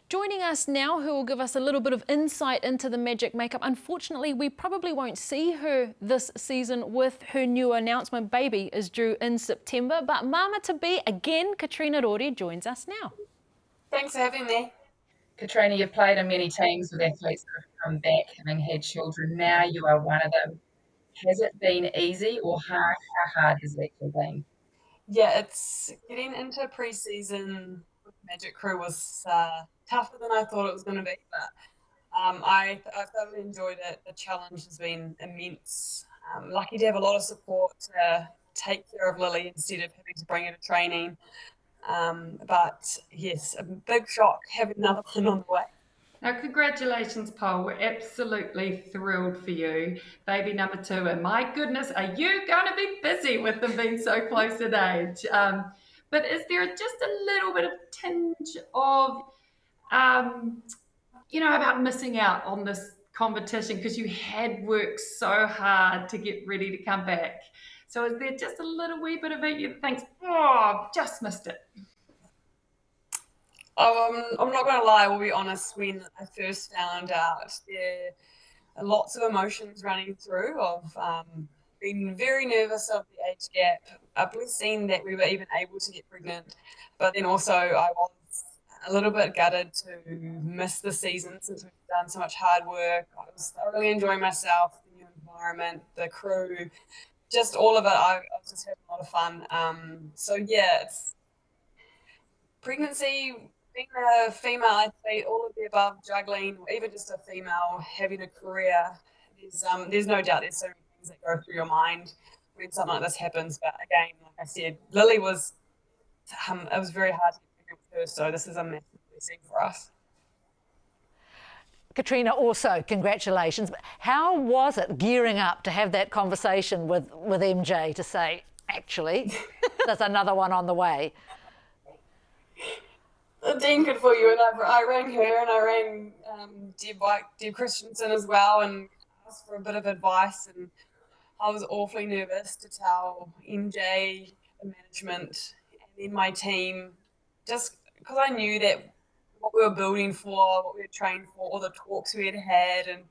Joining us now, who will give us a little bit of insight into the Magic makeup. Unfortunately, we probably won't see her this season with her new announcement. Baby is due in September, but Mama-to-be again, Katrina Rore, joins us now. Thanks for having me. Katrina, you've played in many teams with athletes that have come back having had children. Now you are one of them. Has it been easy or hard? How hard has it actually been? Yeah, it's getting into pre-season with Magic Crew was tougher than I thought it was going to be, but I thoroughly enjoyed it. The challenge has been immense. Lucky to have a lot of support to take care of Lily instead of having to bring her to training. But yes, a big shock having another one on the way. Now, congratulations, Paul. We're absolutely thrilled for you. Baby number 2, and my goodness, are you going to be busy with them being so close in age? But is there just a little bit of tinge of, about missing out on this competition because you had worked so hard to get ready to come back? So is there just a little wee bit of it you think, oh, I've just missed it? I'm not going to lie, I will be honest, when I first found out, there are lots of emotions running through of being very nervous of the age gap, blessing that we were even able to get pregnant, but then also I was a little bit gutted to miss the season since we've done so much hard work. I was thoroughly enjoying myself, the new environment, the crew, just all of it. I was just having a lot of fun. So yeah, it's pregnancy, being a female athlete, all of the above, juggling, or even just a female having a career, there's no doubt there's so many things that go through your mind when something like this happens. But again, like I said, Lily was, it was very hard to get pregnant with her, so this is a massive blessing for us. Katrina, also congratulations. How was it gearing up to have that conversation with MJ to say, actually, there's another one on the way? Dean good for you, and I rang her and I rang Deb Christensen as well and asked for a bit of advice, and I was awfully nervous to tell MJ, the management, and then my team, just because I knew that what we were building for, what we were trained for, all the talks we had had, and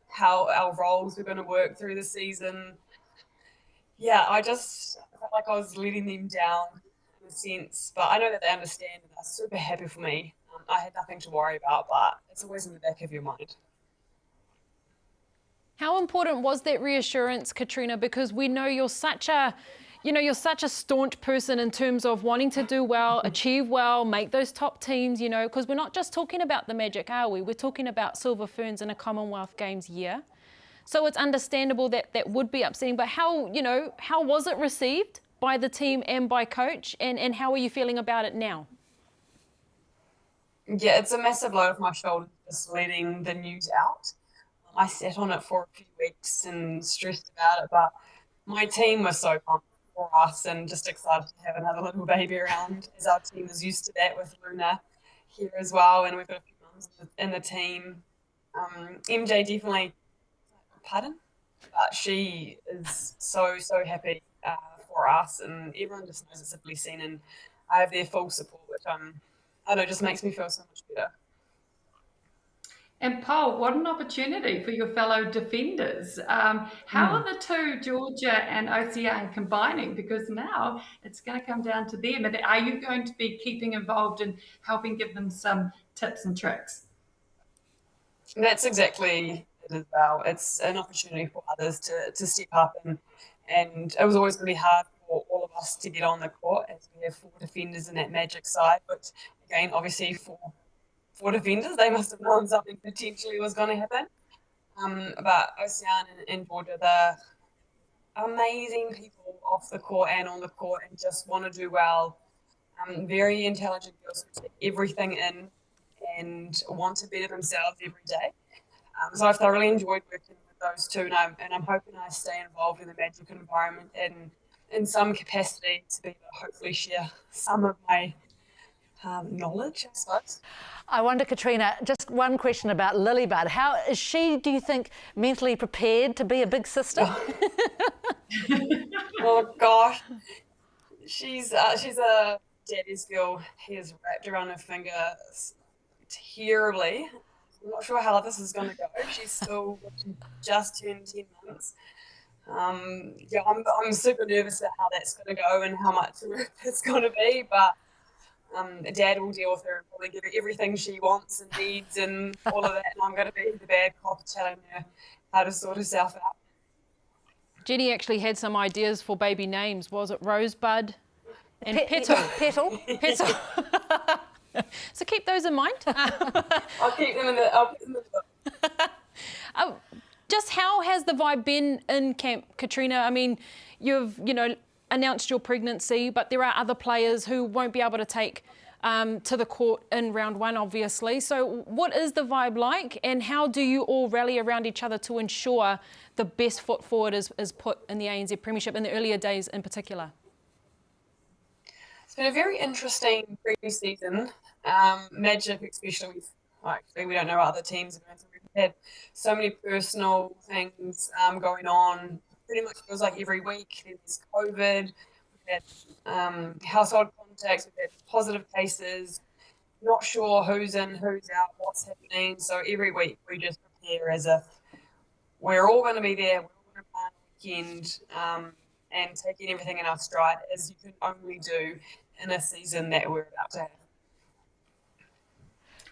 how our roles were going to work through the season. Yeah, I just felt like I was letting them down in a sense, but I know that they understand and they're super happy for me. I had nothing to worry about, but it's always in the back of your mind. How important was that reassurance, Katrina? Because we know you're such a staunch person in terms of wanting to do well, achieve well, make those top teams, because we're not just talking about the Magic, are we? We're talking about Silver Ferns in a Commonwealth Games year. So it's understandable that that would be upsetting, but how was it received by the team and by coach, and how are you feeling about it now? Yeah, it's a massive load off my shoulders just letting the news out. I sat on it for a few weeks and stressed about it, but my team was so pumped for us and just excited to have another little baby around, as our team is used to that with Luna here as well, and we've got a few mums in the team. MJ definitely, pardon? But she is so happy for us, and everyone just knows it's a blessing, and I have their full support, which I don't know, just makes me feel so much better. And Paul, what an opportunity for your fellow defenders. How are the two, Georgia and Ocean, combining? Because now it's going to come down to them. And are you going to be keeping involved and helping give them some tips and tricks? That's exactly it as well. It's an opportunity for others to step up, and it was always really hard for all of us to get on the court as we have 4 defenders in that Magic side, which again, obviously for defenders, they must have known something potentially was going to happen. But Ocean and Georgia, they're amazing people off the court and on the court and just want to do well. Very intelligent girls who take everything in and want to better themselves every day. So I've thoroughly enjoyed working with those two, and I'm hoping I stay involved in the Magic environment and in some capacity to be able to hopefully share some of my knowledge, I suppose. I wonder, Katrina, just one question about Lilybud. How is she, do you think, mentally prepared to be a big sister? Oh gosh, she's a daddy's girl. He is wrapped around her finger terribly. I'm not sure how this is going to go. She's just turned 10 months. I'm super nervous about how that's going to go and how much work it's going to be, but Dad will deal with her and probably give her everything she wants and needs and all of that, and I'm going to be the bad cop telling her how to sort herself out. Jenny actually had some ideas for baby names. Was it Rosebud and Petal? Petal. Petal. So keep those in mind. I'll keep them in the book. Just how has the vibe been in camp, Katrina? I mean, you've, announced your pregnancy, but there are other players who won't be able to take to the court in round one, obviously. So what is the vibe like, and how do you all rally around each other to ensure the best foot forward is put in the ANZ Premiership in the earlier days in particular? It's been a very interesting pre-season. Magic, especially, we don't know what other teams are going through. We've had so many personal things going on. Pretty much feels like every week there's COVID. We've had household contacts. We've had positive cases. Not sure who's in, who's out, what's happening. So every week we just prepare as if we're all going to be there. We're all going to plan a weekend and taking everything in our stride, as you can only do in a season that we're about to have.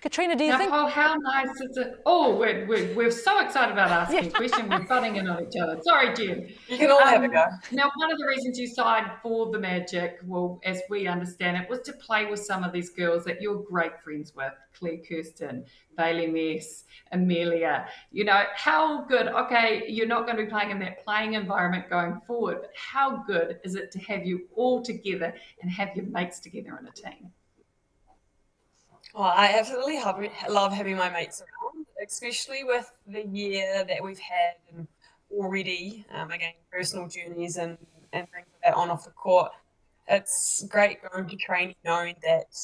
Katrina, do you think... Oh, how nice is it? Oh, we're so excited about asking a question. We're butting in on each other. Sorry, Jen. You can all have a go. Now, one of the reasons you signed for the Magic, well, as we understand it, was to play with some of these girls that you're great friends with, Claire Kirsten, Bailey Mess, Amelia. How good, okay, you're not going to be playing in that playing environment going forward, but how good is it to have you all together and have your mates together in a team? Well, I absolutely love having my mates around, especially with the year that we've had and already, again, personal journeys and things like that on off the court. It's great going to training knowing that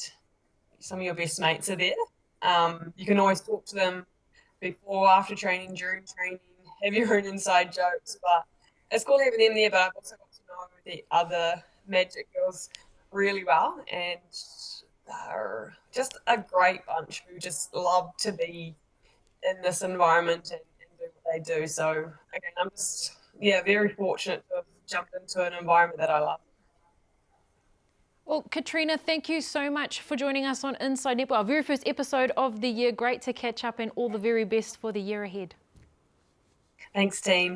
some of your best mates are there. You can always talk to them before, after training, during training, have your own inside jokes, but it's cool having them there, but I've also got to know the other Magic girls really well, and they're just a great bunch who just love to be in this environment and do what they do. So again, I'm just very fortunate to have jumped into an environment that I love. Well, Katrina, thank you so much for joining us on Inside Netball, our very first episode of the year. Great to catch up, and all the very best for the year ahead. Thanks, team.